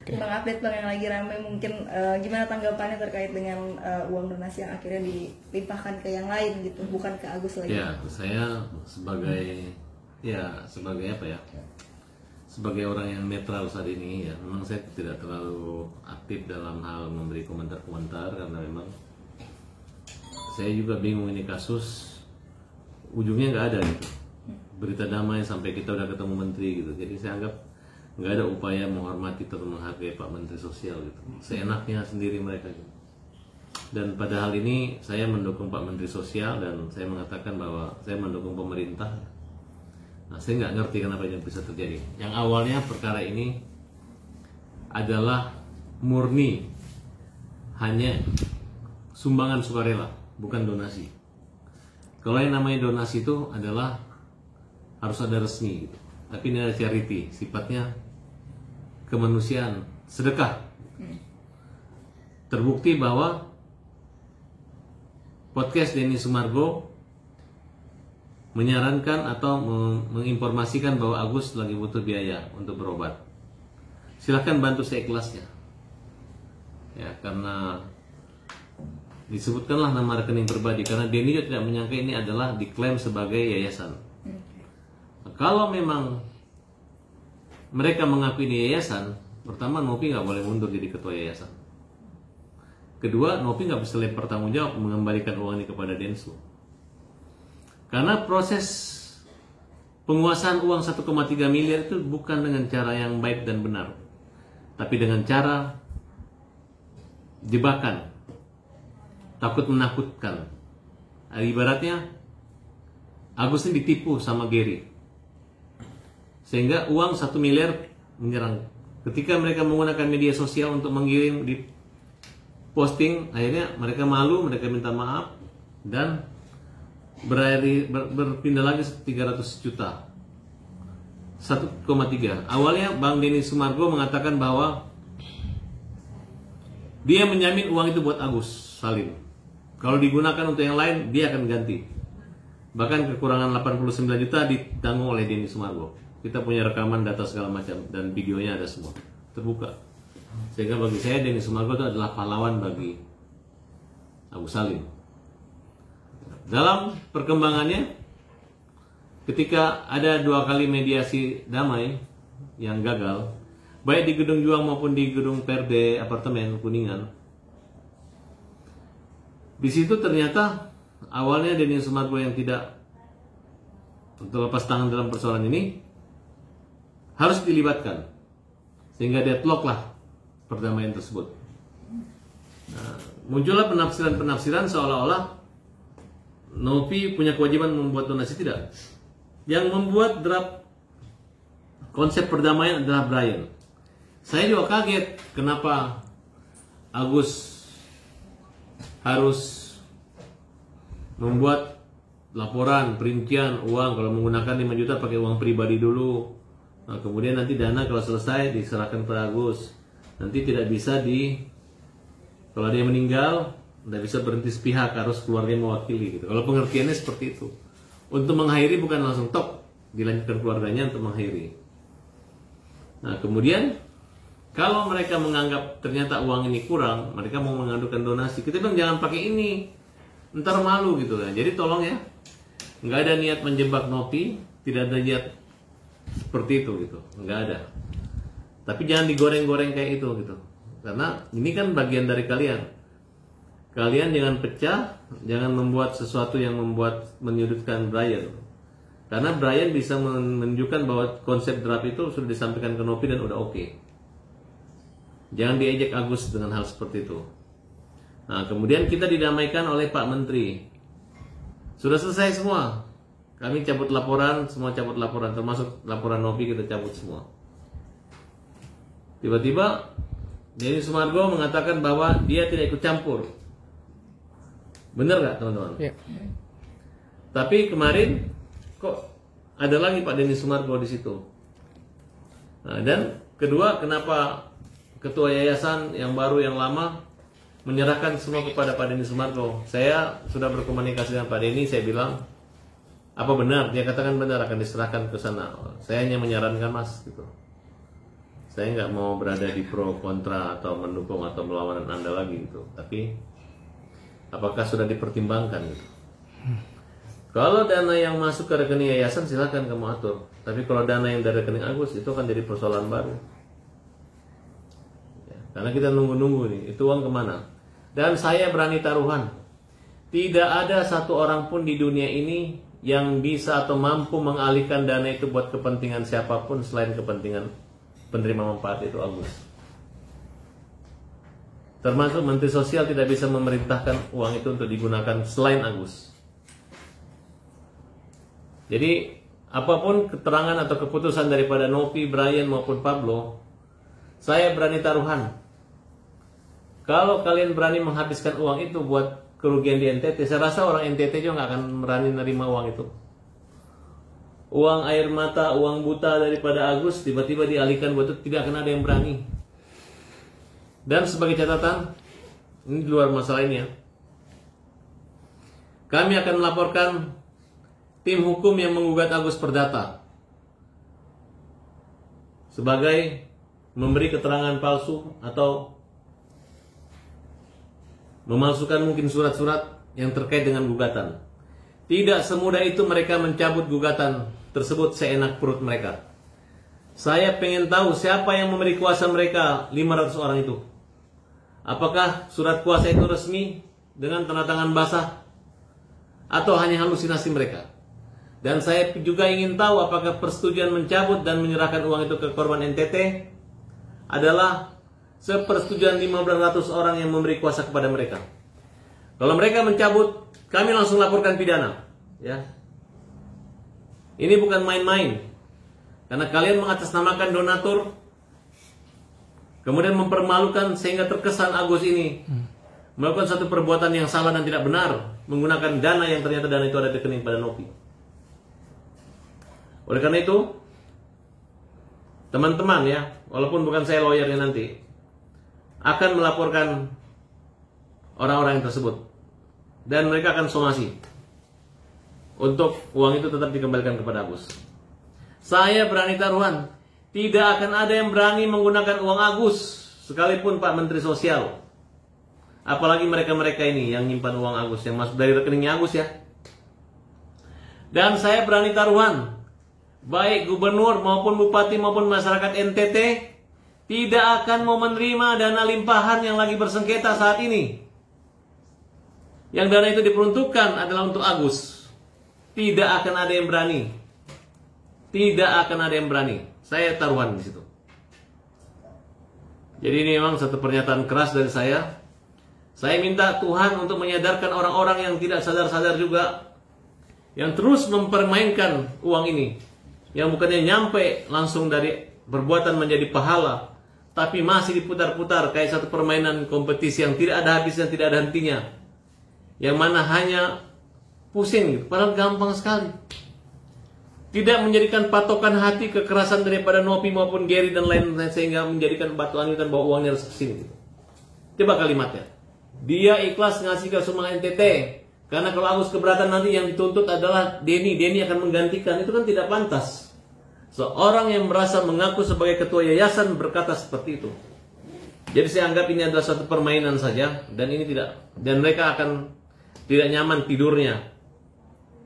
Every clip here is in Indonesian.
Bang update Bang yang lagi ramai mungkin gimana tanggapannya terkait dengan uang donasi yang akhirnya dilimpahkan ke yang lain gitu, bukan ke Agus lagi. Ya, saya sebagai apa ya? Sebagai orang yang netral saat ini ya, memang saya tidak terlalu aktif dalam hal memberi komentar-komentar karena memang saya juga bingung ini kasus ujungnya nggak ada gitu. Berita damai sampai kita udah ketemu menteri gitu. Jadi saya anggap nggak ada upaya menghormati atau menghargai Pak Menteri Sosial gitu. Seenaknya sendiri mereka gitu. Dan pada hal ini saya mendukung Pak Menteri Sosial dan saya mengatakan bahwa saya mendukung pemerintah. Nah, saya nggak ngerti kenapa ini bisa terjadi. Yang awalnya perkara ini adalah murni hanya sumbangan sukarela, bukan donasi. Kalau yang namanya donasi itu adalah harus ada resmi gitu. Tapi ini ada charity, sifatnya kemanusiaan, sedekah. Terbukti bahwa podcast Denny Sumargo menyarankan atau menginformasikan bahwa Agus lagi butuh biaya untuk berobat. Silahkan bantu seikhlasnya. Ya, karena disebutkanlah nama rekening pribadi karena Denny juga tidak menyangka ini adalah diklaim sebagai yayasan. Kalau memang mereka mengaku ini yayasan, pertama Nopi nggak boleh mundur jadi ketua yayasan. Kedua, Nopi nggak bisa lempar tanggung jawab mengembalikan uang ini kepada Densu. Karena proses penguasaan uang 1,3 miliar itu bukan dengan cara yang baik dan benar, tapi dengan cara jebakan, takut menakutkan. Ibaratnya Agus ini ditipu sama Gary, sehingga uang 1 miliar menyerang. Ketika mereka menggunakan media sosial untuk mengirim di posting, akhirnya mereka malu, mereka minta maaf dan berpindah lagi 300 juta 1,3. Awalnya Bang Denny Sumargo mengatakan bahwa dia menjamin uang itu buat Agus Salim. Kalau digunakan untuk yang lain dia akan ganti. Bahkan kekurangan 89 juta ditanggung oleh Denny Sumargo. Kita punya rekaman, data segala macam dan videonya ada semua terbuka. Sehingga bagi saya Denny Sumargo itu adalah pahlawan bagi Agus Salim. Dalam perkembangannya, ketika ada 2 kali mediasi damai yang gagal, baik di Gedung Juang maupun di Gedung PRD Apartemen Kuningan, di situ ternyata awalnya Denny Sumargo yang tidak untuk lepas tangan dalam persoalan ini harus dilibatkan, sehingga deadlock lah perdamaian tersebut. Nah, muncullah penafsiran-penafsiran seolah-olah Nopi punya kewajiban membuat donasi. Tidak. Yang membuat draft konsep perdamaian adalah Brian. Saya juga kaget kenapa Agus harus membuat laporan perincian uang. Kalau menggunakan 5 juta pakai uang pribadi dulu. Nah, kemudian nanti dana kalau selesai diserahkan ke Agus. Nanti tidak bisa kalau dia meninggal tidak bisa berhenti sepihak, harus keluarga mewakili gitu. Kalau pengertiannya seperti itu. Untuk mengakhiri bukan langsung tok, dilanjutkan keluarganya untuk mengakhiri. Nah, kemudian kalau mereka menganggap ternyata uang ini kurang, mereka mau mengadukan donasi. Kita bilang jangan pakai ini, ntar malu gitu kan. Jadi tolong ya, nggak ada niat menjebak Nopi, tidak ada niat seperti itu gitu, nggak ada. Tapi jangan digoreng-goreng kayak itu gitu. Karena ini kan bagian dari kalian. Kalian jangan pecah, jangan membuat sesuatu yang menyudutkan Brian. Karena Brian bisa menunjukkan bahwa konsep draft itu sudah disampaikan ke Nopi dan udah oke. Jangan diejek Agus dengan hal seperti itu. Nah, kemudian kita didamaikan oleh Pak Menteri. Sudah selesai semua. Kami cabut laporan, semua cabut laporan, termasuk laporan Nopi kita cabut semua. Tiba-tiba Denny Sumargo mengatakan bahwa dia tidak ikut campur. Benar nggak teman-teman? Ya. Tapi kemarin kok ada lagi Pak Denny Sumargo di situ. Nah, dan kedua, kenapa ketua yayasan yang baru yang lama menyerahkan semua kepada Pak Denny Sumargo? Saya sudah berkomunikasi dengan Pak Denny, saya bilang apa benar? Dia katakan benar akan diserahkan ke sana. Saya hanya menyarankan Mas gitu. Saya nggak mau berada di pro kontra atau mendukung atau melawan Anda lagi gitu. Tapi apakah sudah dipertimbangkan gitu? Kalau dana yang masuk ke rekening yayasan silakan kamu atur. Tapi kalau dana yang dari rekening Agus itu akan jadi persoalan baru. Ya, karena kita nunggu-nunggu nih, itu uang kemana? Dan saya berani taruhan, tidak ada satu orang pun di dunia ini yang bisa atau mampu mengalihkan dana itu buat kepentingan siapapun selain kepentingan penerima manfaat itu Agus. Termasuk Menteri Sosial tidak bisa memerintahkan uang itu untuk digunakan selain Agus. Jadi apapun keterangan atau keputusan daripada Novi, Brian maupun Pablo, saya berani taruhan, kalau kalian berani menghabiskan uang itu buat kerugian di NTT, saya rasa orang NTT juga nggak akan berani menerima uang itu. Uang air mata, uang buta daripada Agus tiba-tiba dialihkan buat itu, tidak akan ada yang berani. Dan sebagai catatan, ini di luar masalah ini ya, kami akan melaporkan tim hukum yang menggugat Agus Perdata sebagai memberi keterangan palsu atau memalsukan mungkin surat-surat yang terkait dengan gugatan. Tidak semudah itu mereka mencabut gugatan tersebut seenak perut mereka. Saya pengen tahu siapa yang memberi kuasa mereka 500 orang itu. Apakah surat kuasa itu resmi dengan tanda tangan basah atau hanya halusinasi mereka? Dan saya juga ingin tahu apakah persetujuan mencabut dan menyerahkan uang itu ke korban NTT adalah sepersetujuan 1.500 orang yang memberi kuasa kepada mereka. Kalau mereka mencabut, kami langsung laporkan pidana. Ya, ini bukan main-main. Karena kalian mengatasnamakan donatur, kemudian mempermalukan sehingga terkesan Agus ini melakukan satu perbuatan yang salah dan tidak benar, menggunakan dana yang ternyata dana itu ada di rekening pada Novi. Oleh karena itu, teman-teman ya, walaupun bukan saya lawyernya nanti, akan melaporkan orang-orang yang tersebut. Dan mereka akan somasi untuk uang itu tetap dikembalikan kepada Agus. Saya berani taruhan, tidak akan ada yang berani menggunakan uang Agus, sekalipun Pak Menteri Sosial. Apalagi mereka-mereka ini yang nyimpan uang Agus, yang masuk dari rekeningnya Agus ya. Dan saya berani taruhan, baik gubernur maupun bupati maupun masyarakat NTT tidak akan mau menerima dana limpahan yang lagi bersengketa saat ini. Yang dana itu diperuntukkan adalah untuk Agus. Tidak akan ada yang berani. Tidak akan ada yang berani. Saya taruhan di situ. Jadi ini memang satu pernyataan keras dari saya. Saya minta Tuhan untuk menyadarkan orang-orang yang tidak sadar-sadar juga, yang terus mempermainkan uang ini, yang bukannya nyampe langsung dari perbuatan menjadi pahala, tapi masih diputar-putar kayak satu permainan kompetisi yang tidak ada habisnya, tidak ada hentinya, yang mana hanya pusing gitu. Padahal gampang sekali. Tidak menjadikan patokan hati kekerasan daripada Novi maupun Gary dan lain-lain sehingga menjadikan batu anitan bahwa uangnya harus kesini gitu. Coba kalimatnya, dia ikhlas ngasih ke semua NTT karena kalau Agus keberatan nanti yang dituntut adalah Denny akan menggantikan. Itu kan tidak pantas. Seorang yang merasa mengaku sebagai ketua yayasan berkata seperti itu. Jadi saya anggap ini adalah satu permainan saja, dan ini tidak, dan mereka akan tidak nyaman tidurnya.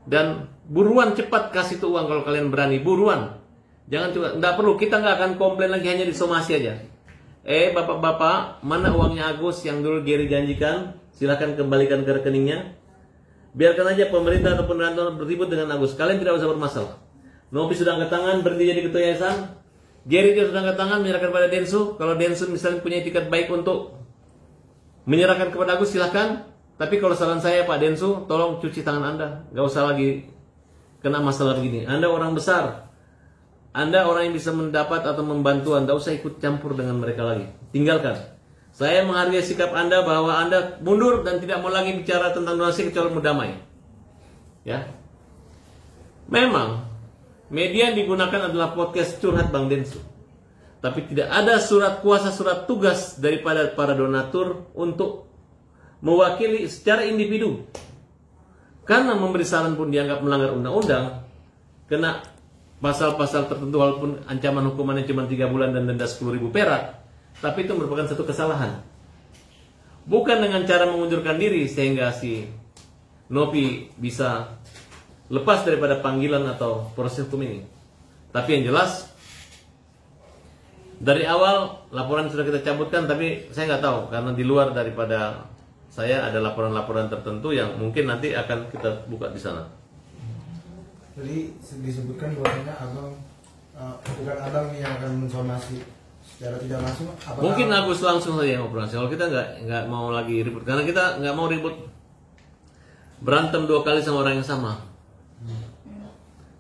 Dan buruan cepat kasih tuh uang kalau kalian berani, buruan. Jangan coba, enggak perlu, kita nggak akan komplain lagi, hanya disomasi aja. Bapak-bapak, mana uangnya Agus yang dulu Gary janjikan? Silahkan kembalikan ke rekeningnya. Biarkan aja pemerintah ataupun pemerintah berribut dengan Agus. Kalian tidak usah bermasalah. Novi sudah angkat tangan berhenti jadi ketua yayasan. Gary juga sudah angkat tangan menyerahkan pada Densu. Kalau Densu misalnya punya etikat baik untuk menyerahkan kepada Agus, silahkan. Tapi kalau saran saya Pak Densu, tolong cuci tangan Anda. Gak usah lagi kena masalah begini. Anda orang besar, Anda orang yang bisa mendapat atau membantu, Anda usah ikut campur dengan mereka lagi. Tinggalkan. Saya menghargai sikap Anda bahwa Anda mundur dan tidak mau lagi bicara tentang donasi kecuali mau damai. Ya, memang media yang digunakan adalah podcast curhat Bang Densu. Tapi tidak ada surat kuasa, surat tugas daripada para donatur untuk mewakili secara individu. Karena memberi saran pun dianggap melanggar undang-undang, kena pasal-pasal tertentu walaupun ancaman hukumannya cuma 3 bulan dan denda 10.000 perak, tapi itu merupakan satu kesalahan. Bukan dengan cara mengundurkan diri sehingga si Nopi bisa lepas daripada panggilan atau proses hukum ini. Tapi yang jelas dari awal laporan sudah kita cabutkan, tapi saya nggak tahu karena di luar daripada saya ada laporan-laporan tertentu yang mungkin nanti akan kita buka di sana. Jadi disebutkan bahwasanya abang bukan abang yang akan mensomasi secara tidak langsung. Mungkin Agus langsung saja yang operasi. Kalau kita nggak mau lagi ribut, karena kita nggak mau ribut berantem 2 kali sama orang yang sama.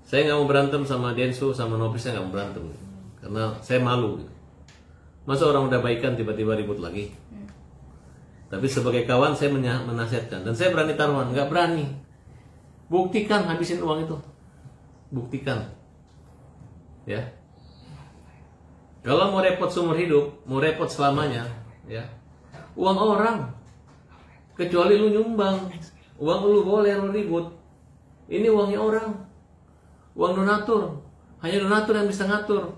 Saya nggak mau berantem sama Densu sama Nopi, saya nggak mau berantem karena saya malu. Masa orang udah baikan tiba-tiba ribut lagi. Tapi sebagai kawan saya menasihatkan dan saya berani taruhan, nggak berani. Buktikan habisin uang itu. Buktikan. Ya. Kalau mau repot seumur hidup, mau repot selamanya, ya. Uang orang. Kecuali lu nyumbang. Uang lu boleh lu ribut. Ini uangnya orang. Uang donatur. Hanya donatur yang bisa ngatur.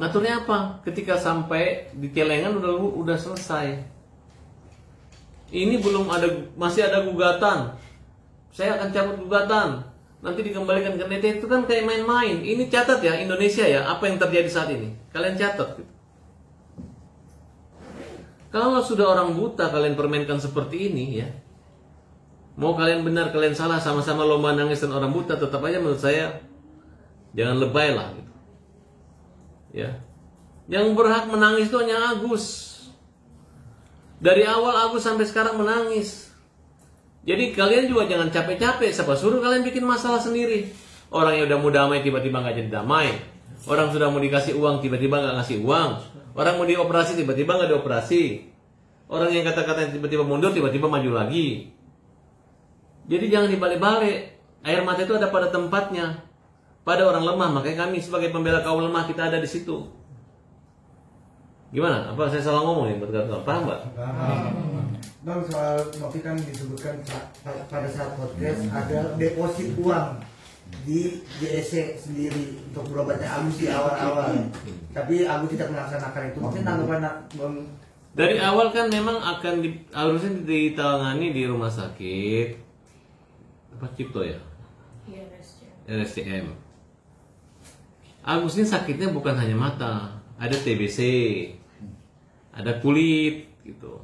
Ngaturnya apa? Ketika sampai di celengan udah selesai. Ini belum ada, masih ada gugatan. Saya akan cabut gugatan. Nanti dikembalikan ke NET. Itu kan kayak main-main. Ini catat ya Indonesia ya, apa yang terjadi saat ini. Kalian catat gitu. Kalau sudah orang buta kalian permainkan seperti ini ya. Mau kalian benar kalian salah, sama-sama lomba nangis dan orang buta, tetap aja menurut saya jangan lebay lah gitu. Ya. Yang berhak menangis itu hanya Agus. Dari awal Agus sampai sekarang menangis. Jadi kalian juga jangan capek-capek. Siapa suruh kalian bikin masalah sendiri? Orang yang udah mau damai tiba-tiba nggak jadi damai. Orang sudah mau dikasih uang tiba-tiba nggak ngasih uang. Orang mau dioperasi tiba-tiba nggak dioperasi. Orang yang kata-kata tiba-tiba mundur tiba-tiba maju lagi. Jadi jangan dibalik-balik. Air mata itu ada pada tempatnya. Pada orang lemah, makanya kami sebagai pembela kaum lemah kita ada di situ. Gimana? Apa saya salah ngomong ya? Paham nggak? Bang, soal Nopi kan disebutkan pada saat podcast ada deposit uang di JSC sendiri untuk berobatnya Agus di awal-awal. Tapi Agus tidak melaksanakan itu. Mungkin tanggapan Bang? Dari awal kan memang harusnya ditangani di rumah sakit apa Cipto ya? RSCM. Agus ini sakitnya bukan hanya mata, ada TBC, ada kulit gitu.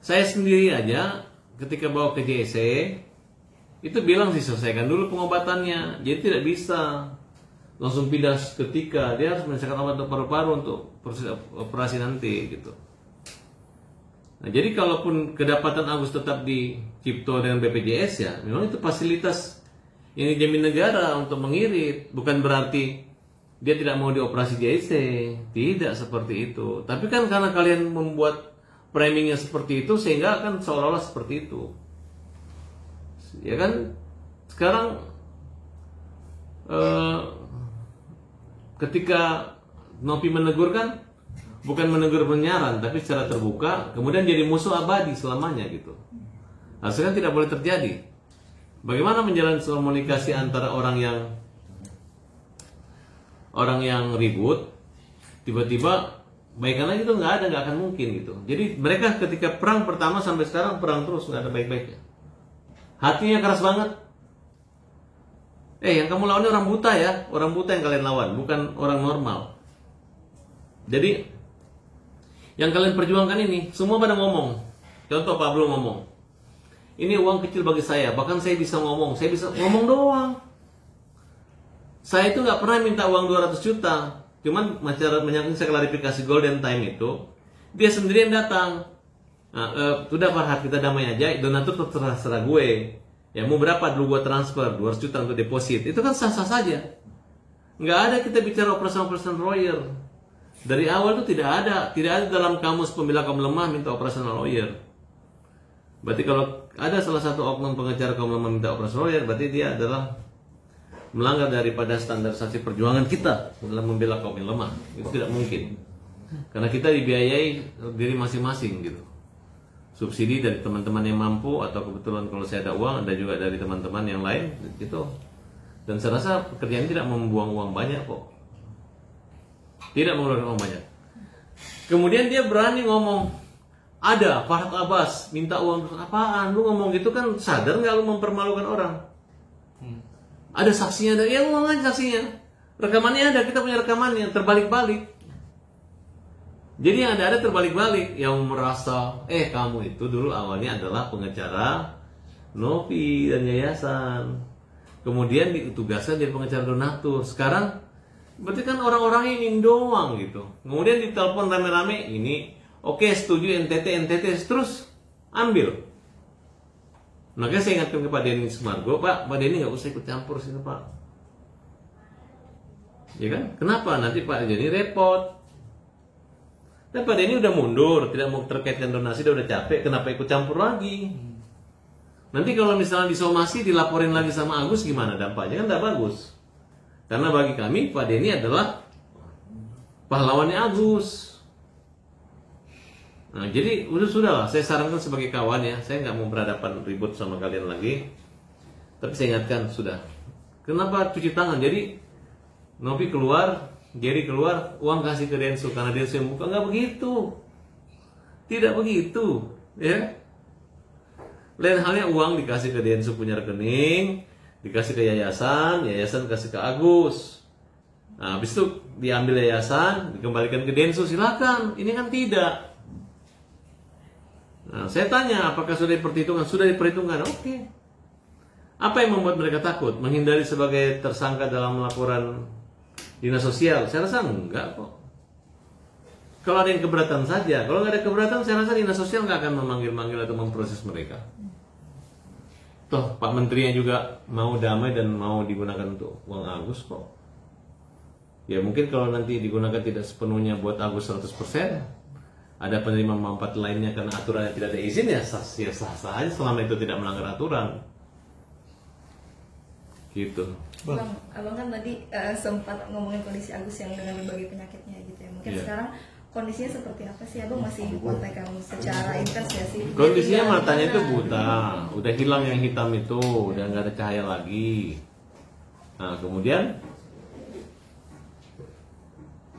Saya sendiri aja ketika bawa ke JSC itu bilang diselesaikan dulu pengobatannya. Jadi tidak bisa langsung pindah seketika. Dia harus menyelesaikan obat paru-paru untuk proses operasi nanti gitu. Nah, jadi kalaupun kedapatan Agus tetap di Cipto dengan BPJS ya, memang itu fasilitas yang dijamin negara untuk mengirit. Bukan berarti dia tidak mau dioperasi JSC. Tidak seperti itu. Tapi kan karena kalian membuat framingnya seperti itu sehingga akan seolah-olah seperti itu. Ya kan sekarang ketika Nopi menegur kan bukan menegur penyiaran tapi secara terbuka, kemudian jadi musuh abadi selamanya gitu. Harusnya kan tidak boleh terjadi. Bagaimana menjalin komunikasi antara orang yang ribut tiba-tiba baikan lagi itu nggak akan mungkin gitu. Jadi mereka ketika perang pertama sampai sekarang perang terus, nggak ada baik-baiknya. Hatinya keras banget. Yang kamu lawan orang buta ya, orang buta yang kalian lawan, bukan orang normal. Jadi yang kalian perjuangkan ini semua pada ngomong. Contoh Pablo ngomong, ini uang kecil bagi saya, bahkan saya bisa ngomong ngomong doang. Saya itu nggak pernah minta uang 200 juta. Cuman masyarakat menyangkut saya klarifikasi golden time itu, dia sendiri yang datang. Nah, sudah Farhad, kita damai aja, donatur terserah gue. Ya mau berapa dulu gue transfer, 200 juta untuk deposit. Itu kan sah-sah saja. Nggak ada kita bicara operasional lawyer. Dari awal itu tidak ada dalam kamus pembela kaum lemah minta operasional lawyer. Berarti kalau ada salah satu oknum pengacara kaum lemah minta operasional lawyer, berarti dia adalah melanggar daripada standarisasi perjuangan kita dalam membela kaum yang lemah. Itu tidak mungkin. Karena kita dibiayai diri masing-masing gitu. Subsidi dari teman-teman yang mampu, atau kebetulan kalau saya ada uang, ada juga dari teman-teman yang lain gitu. Dan saya rasa pekerjaan ini tidak membuang uang banyak kok. Tidak mengeluarkan uang banyak. Kemudian dia berani ngomong, ada Farhad Abbas minta uang. Apaan? Lu ngomong gitu kan sadar nggak lu mempermalukan orang? Ada saksinya, ada ya ngomong aja saksinya. Rekamannya ada, kita punya rekamannya terbalik-balik. Jadi yang ada terbalik-balik, yang merasa kamu itu dulu awalnya adalah pengacara Novi dan yayasan. Kemudian ditugaskan jadi pengacara donatur. Sekarang berarti kan orang-orangnya ingin doang gitu. Kemudian ditelepon rame-rame, ini oke, setuju NTT terus ambil. Makanya saya ingatkan ke Pak Denny Sumargo, Pak Denny nggak usah ikut campur sini Pak. Ya kan? Kenapa? Nanti Pak Denny repot. Dan Pak Denny udah mundur, tidak mau terkaitkan donasi, udah capek, kenapa ikut campur lagi? Nanti kalau misalnya disomasi, dilaporin lagi sama Agus, gimana dampaknya? Kan tidak bagus. Karena bagi kami, Pak Denny adalah pahlawannya Agus. Nah, jadi sudahlah, saya sarankan sebagai kawan ya, saya nggak mau berhadapan ribut sama kalian lagi. Tapi saya ingatkan, sudah. Kenapa cuci tangan? Jadi, Novi keluar, Gary keluar, uang kasih ke Densu karena Densu yang buka. Nggak begitu. Tidak begitu. Ya. Lain halnya uang dikasih ke Densu punya rekening, dikasih ke yayasan, yayasan kasih ke Agus. Nah, habis itu diambil yayasan, dikembalikan ke Densu, silakan. Ini kan tidak. Nah, saya tanya, apakah sudah diperhitungkan? Sudah diperhitungkan, oke. Apa yang membuat mereka takut? Menghindari sebagai tersangka dalam laporan Dinas Sosial? Saya rasa enggak kok. Kalau ada yang keberatan saja. Kalau nggak ada keberatan, saya rasa Dinas Sosial nggak akan memanggil-manggil atau memproses mereka. Toh Pak Menterinya juga mau damai dan mau digunakan untuk uang Agus kok. Ya mungkin kalau nanti digunakan tidak sepenuhnya buat Agus 100%, ada penerima manfaat lainnya karena aturannya tidak ada izin, ya sah-sah aja selama itu tidak melanggar aturan. Gitu. Abang kan tadi sempat ngomongin kondisi Agus yang dengan berbagai penyakitnya gitu ya. Mungkin sekarang kondisinya seperti apa sih? Abang masih kontak kamu secara intens ya sih? Kondisinya matanya itu buta, udah hilang yang hitam itu, udah nggak ada cahaya lagi. Nah kemudian,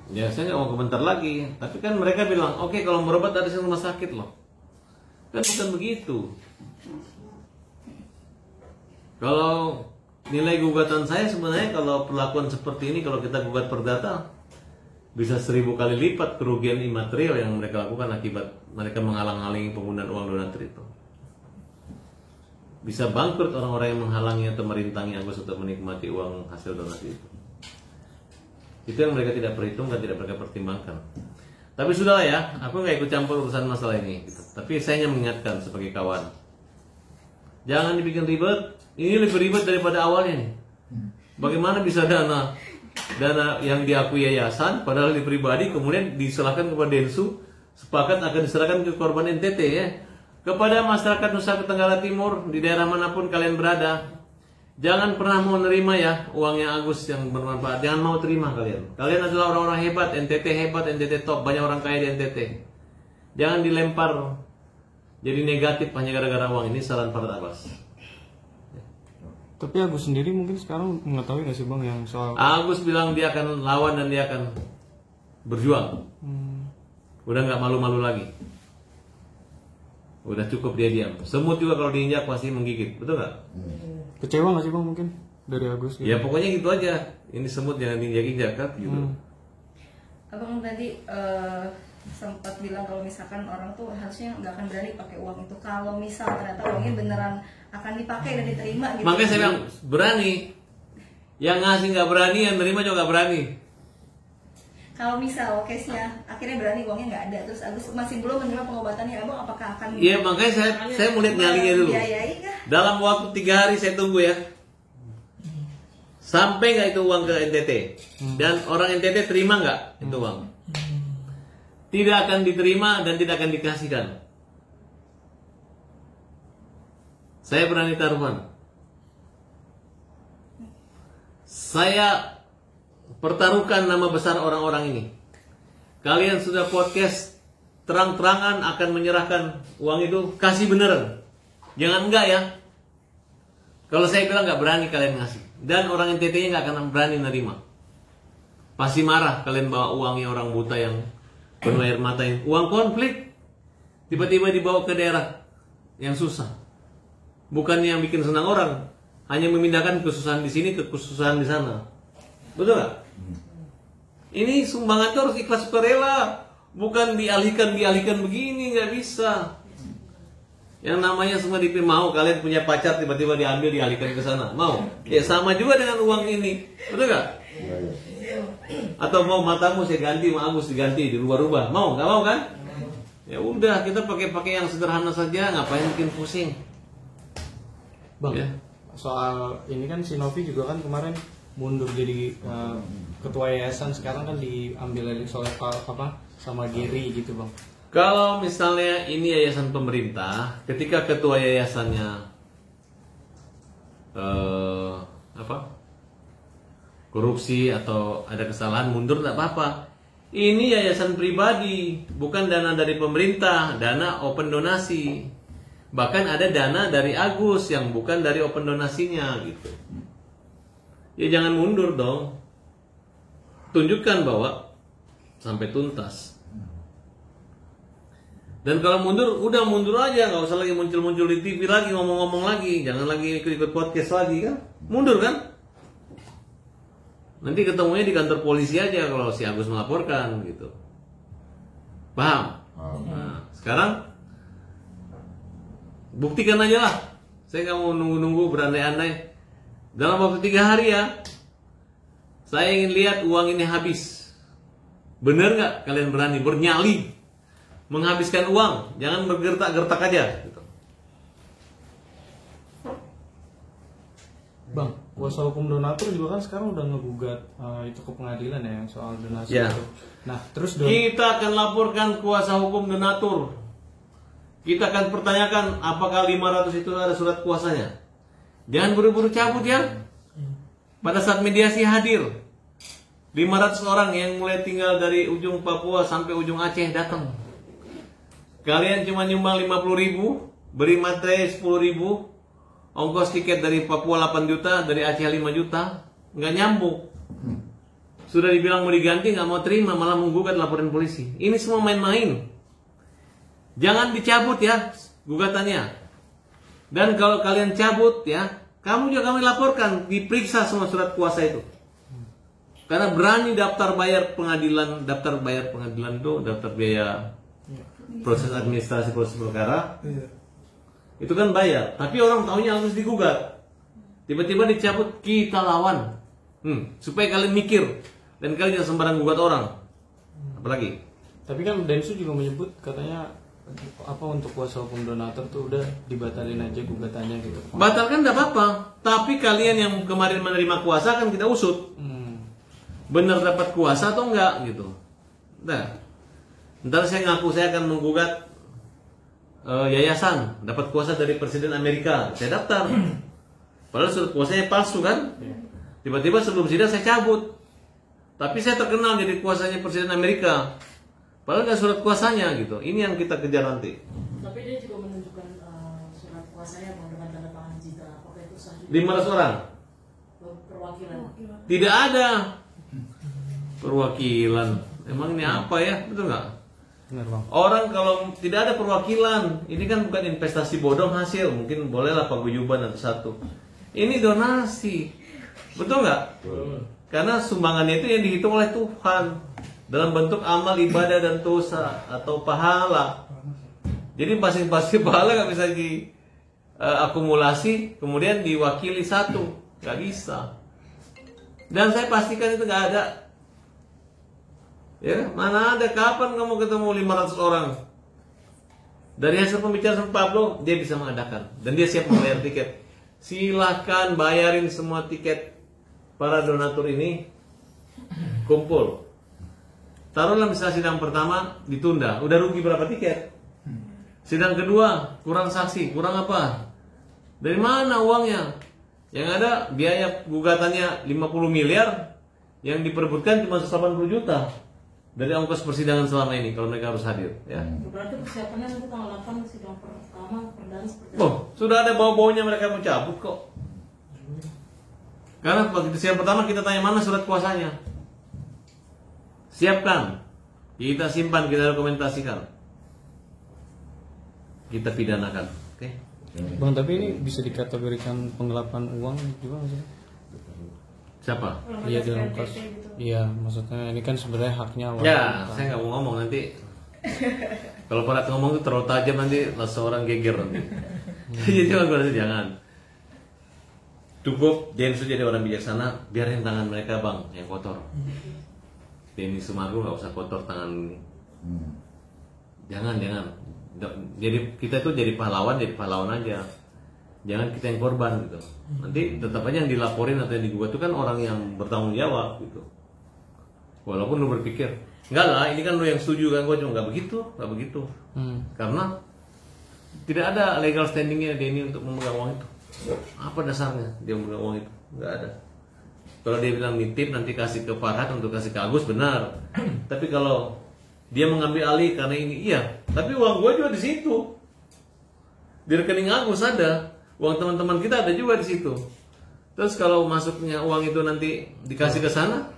ya saya nggak mau komentar lagi. Tapi kan mereka bilang, oke, kalau berobat ada di rumah sakit loh. Kan bukan begitu. Kalau nilai gugatan saya sebenarnya kalau perlakuan seperti ini, kalau kita gugat perdata, bisa 1000 kali lipat kerugian imaterial yang mereka lakukan akibat mereka menghalang-halangi penggunaan uang donatur itu. Bisa bangkrut orang-orang yang menghalangi atau merintangi Agus untuk menikmati uang hasil donasi itu. Itu yang mereka tidak perhitungkan, tidak mereka pertimbangkan. Tapi sudahlah ya, aku nggak ikut campur urusan masalah ini. Gitu. Tapi saya hanya mengingatkan sebagai kawan, jangan dibikin ribet. Ini lebih ribet daripada awalnya nih. Bagaimana bisa dana yang diakui yayasan padahal di pribadi kemudian diserahkan kepada Densu, sepakat akan diserahkan ke korban NTT ya. Kepada masyarakat Nusa Tenggara Timur di daerah manapun kalian berada, jangan pernah mau nerima ya uangnya Agus yang bermanfaat. Jangan mau terima kalian. Kalian adalah orang-orang hebat, NTT top, banyak orang kaya di NTT. Jangan dilempar jadi negatif hanya gara-gara uang. Ini saran Farhad Abbas. Tapi Agus sendiri mungkin sekarang mengetahui nggak sih Bang yang soal Agus bilang dia akan lawan dan dia akan berjuang. Udah nggak malu-malu lagi. Udah cukup dia diam. Semut juga kalau diinjak pasti menggigit, betul nggak? Kecewa nggak sih Bang mungkin dari Agus? Gitu? Ya pokoknya gitu aja. Ini semut jangan diinjak-injak kan, gitu. Abang tadi sempat bilang kalau misalkan orang tuh harusnya nggak akan berani pakai uang itu kalau misal ternyata uangnya beneran akan dipakai dan diterima gitu. Makanya saya bilang berani. Yang ngasih nggak berani, yang nerima juga nggak berani. Kalau misal case-nya akhirnya berani uangnya nggak ada, terus Agus masih belum menerima pengobatannya, abang apakah akan? Iya makanya saya mau lihat nyalinya dulu. Dalam waktu 3 hari saya tunggu ya. Sampai nggak itu uang ke NTT dan orang NTT terima nggak itu uang? Tidak akan diterima dan tidak akan dikasihkan. Saya berani taruhan. Saya pertaruhkan nama besar orang-orang ini. Kalian sudah podcast terang-terangan akan menyerahkan uang itu, kasih beneran. Jangan enggak ya. Kalau saya bilang nggak berani kalian ngasih. Dan orang NTT-nya nggak akan berani nerima. Pasti marah kalian bawa uangnya orang buta yang penuh air mata ini. Uang konflik tiba-tiba dibawa ke daerah yang susah. Bukannya yang bikin senang orang, hanya memindahkan kesusahan di sini ke kesusahan di sana. Betul nggak? Ini sumbangan itu harus ikhlas sukarela, bukan dialihkan begini, nggak bisa. Yang namanya semua mau kalian punya pacar tiba-tiba diambil dialihkan ke sana, mau? Ya sama juga dengan uang ini, betul nggak? Atau mau matamu saya ganti, mau Agus diganti, dirubah-rubah, mau? Nggak mau kan? Ya udah kita pakai yang sederhana saja, ngapain bikin pusing? Bang, Ya. soal ini kan si Novi juga kan kemarin mundur jadi ketua yayasan, sekarang kan diambil alih oleh sama Giri gitu bang. Kalau misalnya ini yayasan pemerintah, ketika ketua yayasannya korupsi atau ada kesalahan mundur tidak apa-apa. Ini yayasan pribadi, bukan dana dari pemerintah, dana open donasi. Bahkan ada dana dari Agus yang bukan dari open donasinya gitu. Ya jangan mundur dong. Tunjukkan bahwa sampai tuntas. Dan kalau mundur, udah mundur aja, nggak usah lagi muncul-muncul di TV lagi, ngomong-ngomong lagi, jangan lagi ikut-ikut podcast lagi kan, mundur kan? Nanti ketemunya di kantor polisi aja kalau si Agus melaporkan gitu, paham? Nah, sekarang buktikan aja lah, saya nggak mau nunggu-nunggu berandai-andai. Dalam waktu 3 hari ya, saya ingin lihat uang ini habis. Bener nggak kalian berani bernyali? Menghabiskan uang, jangan bergertak-gertak aja gitu. Bang, kuasa hukum donatur juga kan sekarang udah ngegugat itu ke pengadilan ya yang soal donasi Ya. itu. Nah, terus Kita akan laporkan kuasa hukum donatur. Kita akan pertanyakan apakah 500 itu ada surat kuasanya. Jangan buru-buru cabut ya. Pada saat mediasi hadir 500 orang yang mulai tinggal dari ujung Papua sampai ujung Aceh datang. Kalian cuma nyumbang 50.000, beri materai 10.000, ongkos tiket dari Papua 8 juta, dari Aceh 5 juta, nggak nyambung. Sudah dibilang mau diganti, nggak mau terima, malah menggugat laporan polisi. Ini semua main-main. Jangan dicabut ya gugatannya. Dan kalau kalian cabut ya, kamu juga kami laporkan, diperiksa semua surat kuasa itu. Karena berani daftar bayar pengadilan itu, daftar biaya proses administrasi proses perkara itu kan bayar, tapi orang tahunya harus digugat, tiba-tiba dicabut, kita lawan, supaya kalian mikir dan kalian jangan sembarang gugat orang. Apalagi tapi kan Densu juga menyebut katanya untuk kuasa hukum donatur tuh udah dibatalin aja gugatannya gitu. batalkan tidak apa-apa, tapi kalian yang kemarin menerima kuasa kan kita usut, benar dapat kuasa atau enggak gitu. Nah, ntar saya ngaku saya akan menggugat yayasan, dapat kuasa dari Presiden Amerika, saya daftar. Padahal surat kuasanya palsu kan? Tiba-tiba sebelum sidang saya cabut. Tapi saya terkenal jadi kuasanya Presiden Amerika. Padahal nggak surat kuasanya gitu. Ini yang kita kejar nanti. Tapi dia juga menunjukkan surat kuasanya dengan tanda tangan digital. Apakah itu sah? 500 orang? Perwakilan. Tidak ada perwakilan. Emang ini apa ya? Betul nggak? Benar bang. Orang kalau tidak ada perwakilan, ini kan bukan investasi bodong hasil, mungkin bolehlah paguyuban atau satu. Ini donasi, betul nggak? Karena sumbangannya itu yang dihitung oleh Tuhan dalam bentuk amal ibadah dan dosa atau pahala. Jadi masing-masing pahala nggak bisa diakumulasi kemudian diwakili satu, nggak bisa. Dan saya pastikan itu nggak ada. Ya, mana ada, kapan kamu ketemu 500 orang? Dari hasil pembicaraan Pablo, dia bisa mengadakan dan dia siap membayar tiket. Silahkan bayarin semua tiket para donatur ini, kumpul. Taruhlah misalnya sidang pertama ditunda, udah rugi berapa tiket? Sidang kedua kurang saksi, kurang apa? Dari mana uangnya? Yang ada biaya gugatannya 50 miliar, yang diperebutkan cuma 180 juta. Dari ongkos persidangan selama ini kalau mereka harus hadir ya. Berarti persiapannya nanti tanggal 8 sidang pertama perdana seperti Oh, sudah ada bau-baunya mereka mau cabut kok. Karena yang pertama kita tanya mana surat kuasanya. Siapkan. Kita simpan, kita dokumentasikan. Kita pidanakan. Oke. Bang, tapi ini bisa dikategorikan penggelapan uang juga nggak sih? Siapa? Iya dalam kasus. gitu. Iya, maksudnya ini kan sebenarnya haknya awal. Ya, saya nggak mau ngomong nanti. Kalau pada ngomong itu terlalu tajam nanti langsung orang geger nanti. Jadi jangan. Cukup Densu jadi orang bijaksana, biarin tangan mereka bang yang kotor. Denny Sumargo nggak usah kotor tangan. Jangan. Jadi kita itu jadi pahlawan aja. Jangan kita yang korban gitu. Nanti tetap aja yang dilaporin atau yang digugat itu kan orang yang bertanggung jawab gitu. Walaupun lu berpikir, enggak lah, ini kan lu yang setuju kan, gue cuma nggak begitu. Karena tidak ada legal standingnya Denny untuk memegang uang itu. Apa dasarnya dia memegang uang itu? Nggak ada. Kalau dia bilang nitip nanti kasih ke Farhad untuk kasih ke Agus, benar. Tapi kalau dia mengambil alih karena ini, iya. Tapi uang gue juga di situ. Di rekening Agus ada, uang teman-teman kita ada juga di situ. Terus kalau masuknya uang itu nanti dikasih ke sana,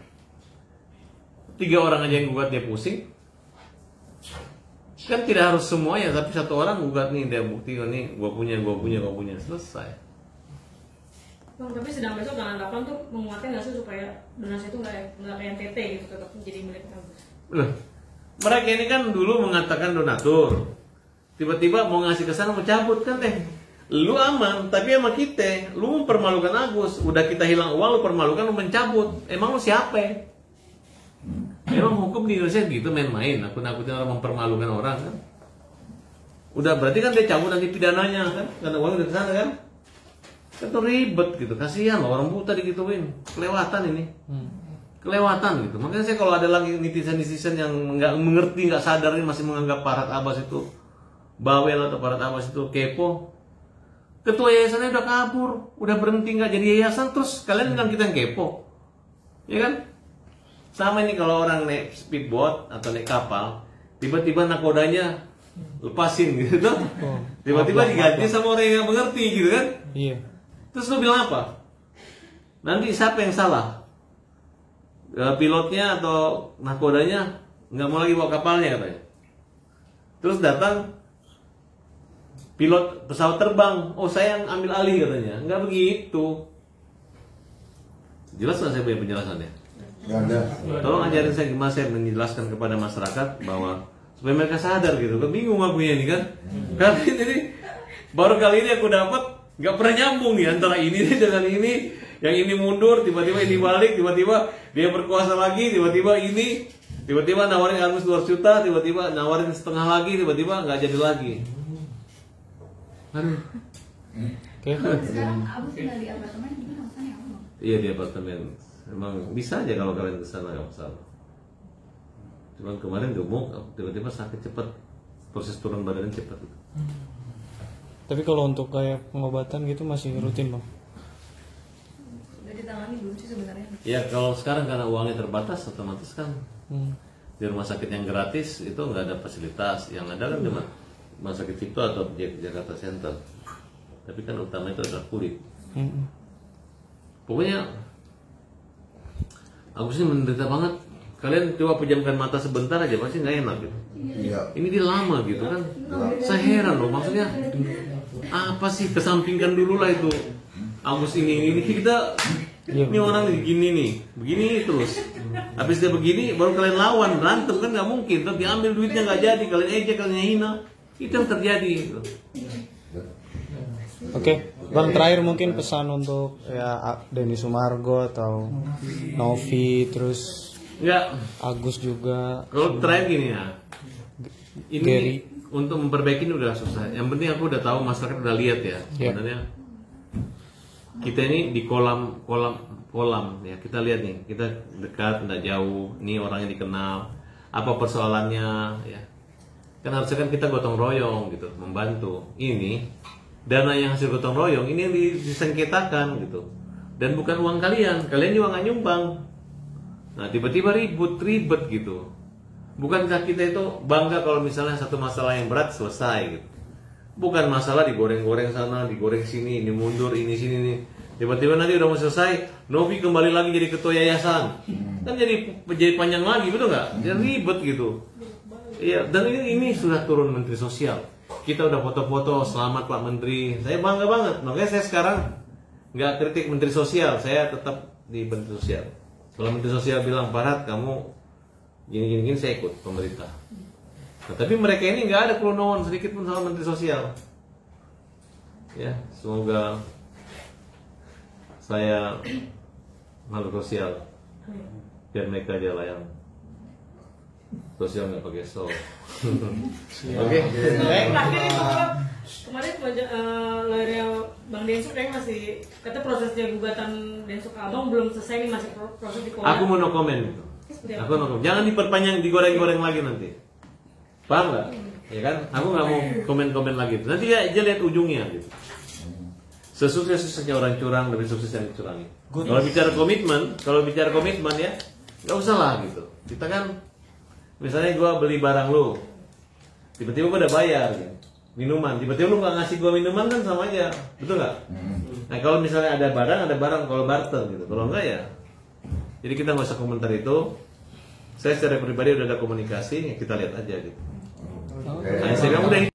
3 orang aja yang gugat dia pusing. Kan tidak harus semuanya, tapi 1 orang gugat nih dia bukti, nih gue punya, selesai. Bang, tapi sidang besok tanggal 8 tuh menguatkan nggak sih supaya donasi itu nggak ke NTT gitu, tetap jadi milik Agus? Loh, mereka ini kan dulu mengatakan donatur, tiba-tiba mau ngasih ke sana mau cabut kan lu aman, tapi sama kita, lu mempermalukan Agus, udah kita hilang uang, lu permalukan, lu mencabut, emang lu siapa? Emang hukum di Indonesia gitu main-main, akun-akunnya orang mempermalukan orang kan? Udah berarti kan dia cabut nanti pidananya kan, karena uang udah ke sana kan? Itu ribet gitu, kasihan loh orang buta digituin, kelewatan ini, kelewatan gitu. Makanya saya kalau ada lagi netizen yang nggak mengerti, nggak sadar ini masih menganggap Farhad Abbas itu bawel atau Farhad Abbas itu kepo. Ketua yayasannya udah kabur, udah berhenti nggak jadi yayasan, terus kalian bilang kita yang kepo, ya kan? Sama ini kalau orang naik speedboat atau naik kapal, tiba-tiba nakodanya lepasin gitu, tiba-tiba diganti sama orang yang mengerti gitu kan? Iya. Terus lu bilang apa? Nanti siapa yang salah? Pilotnya atau nakodanya nggak mau lagi bawa kapalnya katanya. Terus datang pilot pesawat terbang, oh saya yang ambil alih katanya. Nggak begitu. Jelas nggak saya punya penjelasannya? Nggak ada. Tolong ajarin saya gimana saya menjelaskan kepada masyarakat bahwa supaya mereka sadar gitu. Kan bingung aku ini kan? Karena ini baru kali ini aku dapat nggak pernah nyambung nih antara ini dengan ini. Yang ini mundur, tiba-tiba ini balik, tiba-tiba dia berkuasa lagi, tiba-tiba ini, tiba-tiba nawarin Agus 200 juta, tiba-tiba nawarin setengah lagi, tiba-tiba nggak jadi lagi. Aduh. Oke. Sekarang Agus tinggal di apartemen, gimana maksudnya apa? Iya di apartemen. Emang bisa aja kalau kalian kesana nggak masalah. Cuman kemarin gemuk, tiba-tiba sakit cepat, proses turun badannya cepat. Tapi kalau untuk kayak pengobatan gitu masih rutin bang? Udah ditangani belum sih sebenarnya? Ya kalau sekarang karena uangnya terbatas, otomatis kan di rumah sakit yang gratis itu nggak ada fasilitas. Yang ada kan cuma rumah sakit Cipto atau Jakarta Center. Tapi kan utama itu adalah kulit. Pokoknya Agus ini menderita banget. Kalian coba pejamkan mata sebentar aja pasti nggak enak gitu. Iya. Ini dia lama gitu kan. Saya heran loh, maksudnya apa sih, kesampingkan dulu lah itu. Agus ini kita ini orang begini nih, begini terus. Habis dia begini baru kalian lawan, berantem kan nggak mungkin. Terus diambil duitnya nggak jadi, kalian ejek, kalian hina. Itu yang terjadi gitu. Oke, bang terakhir mungkin pesan untuk ya Denny Sumargo atau Novi terus Enggak, Agus juga. kalau terakhir gini ya. Ini Gary. untuk memperbaiki ini udah susah. Yang penting aku udah tahu, masyarakat udah lihat ya. Sebenarnya kita ini di kolam ya, kita lihat nih, kita dekat, tidak jauh. Ini orangnya dikenal. Apa persoalannya ya? Kan harusnya kan kita gotong royong gitu, membantu. Ini dana yang hasil gotong royong ini yang disengketakan gitu. Dan bukan uang kalian juga nggak nyumbang. Nah tiba-tiba ribet gitu. Bukankah kita itu bangga kalau misalnya satu masalah yang berat selesai gitu. Bukan masalah digoreng-goreng sana, digoreng sini, ini mundur, ini sini nih. Tiba-tiba nanti udah mau selesai, Novi kembali lagi jadi ketua yayasan. Kan jadi panjang lagi, betul nggak? Jadi ribet gitu. Iya, dan ini sudah turun Menteri Sosial. Kita udah foto-foto, selamat Pak Menteri. Saya bangga banget. Makanya saya sekarang nggak kritik Menteri Sosial, saya tetap di Menteri Sosial. Kalau Menteri Sosial bilang, Farhat kamu gini-gini, saya ikut pemerintah. Nah, tapi mereka ini nggak ada kelunoan sedikit pun sama Menteri Sosial. Ya, semoga saya makhluk sosial biar mereka aja lah yang sosial nggak pakai so. Oke. Terakhir itu kemarin lawyernya Bang Densuk kayaknya masih kata prosesnya gugatan Densuk Abang belum selesai nih, masih proses di Aku mau no comment itu. Aku no comment. Jangan diperpanjang, digoreng-goreng lagi nanti. Paham nggak? Ya kan? Aku nggak mau komen-komen lagi. Nanti ya aja lihat ujungnya gitu. Sesukses-suksesnya orang curang, lebih sukses yang dicurangi. Kalau bicara komitmen ya, nggak usah lah gitu. Kita kan, misalnya gue beli barang lu, tiba-tiba gue udah bayar gitu. Minuman, tiba-tiba lu nggak ngasih gue minuman kan sama aja, betul nggak? Nah kalau misalnya ada barang, kalau barter gitu. Kalau enggak ya, jadi kita nggak usah komentar itu. Saya secara pribadi udah ada komunikasi, ya kita lihat aja gitu. Nah, saya bilang udah